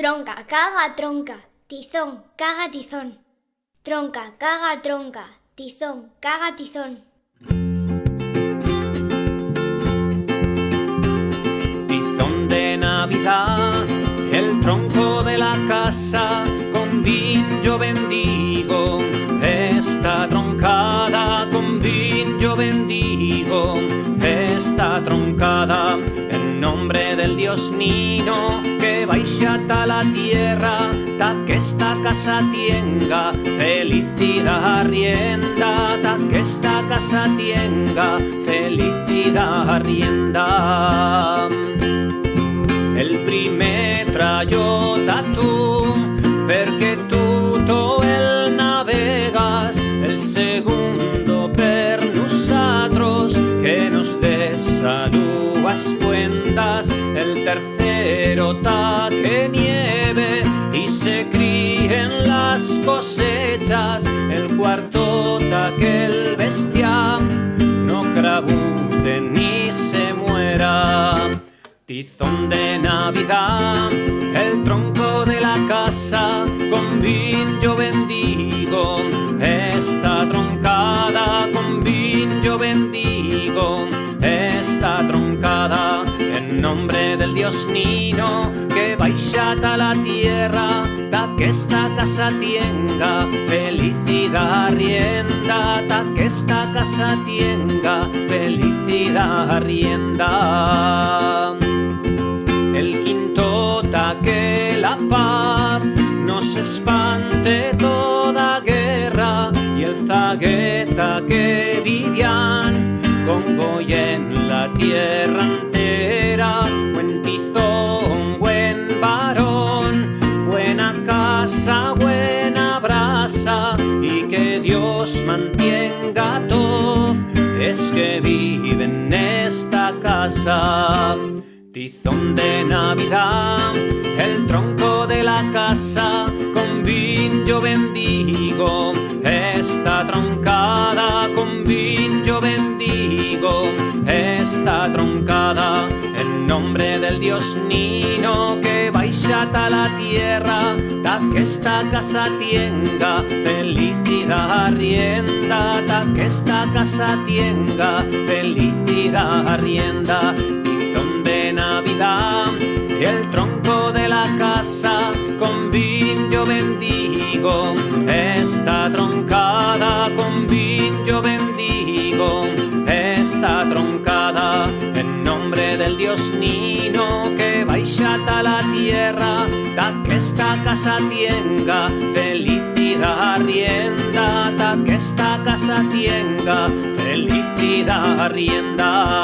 Tronca, caga, tronca, tizón, caga, tizón. Tronca, caga, tronca, tizón, caga, tizón. Tizón de Navidad, el tronco de la casa, con vin yo bendigo esta troncada, con vin yo bendigo esta troncada, en nombre del Dios Nino que baixa ta la tierra, ta que esta casa tenga felicidad rienda, ta que esta casa tenga felicidad rienda. El primer trayo da tu, perché tutto el navegas, el segundo per nosotros, que nos des saludas cuentas, el tercero ta que nieve y se críen las cosechas, el cuarto ta que el bestia no crabute ni se muera. Tizón de Navidad, el tronco de la casa, con vin yo bendigo esta troncada, con vin yo bendigo esta troncada, en nombre del Dios Nino que baixa ta la tierra, ta que esta casa tenga felicidad rienda, ta que esta casa tenga felicidad rienda. El quinto ta que la paz nos espante toda guerra, y el zagueta que vivían con Goya en la tierra entera. Buen tizón, buen varón, buena casa, buena brasa, y que Dios mantenga todo es que vive en esta casa. Tizón de Navidad, el tronco de la casa, con vin yo bendigo esta troncada, con vin yo bendigo esta troncada, en nombre del Dios Nino que baixa ta la tierra, ta que esta casa tenga felicidad rienda, ta que esta casa tenga felicidad rienda. Navidad, el tronco de la casa, con vin yo bendigo esta troncada, con vin yo bendigo esta troncada, en nombre del Dios Nino que baixa ta la tierra, ta que esta casa tenga felicidad rienda, ta que esta casa tenga felicidad rienda.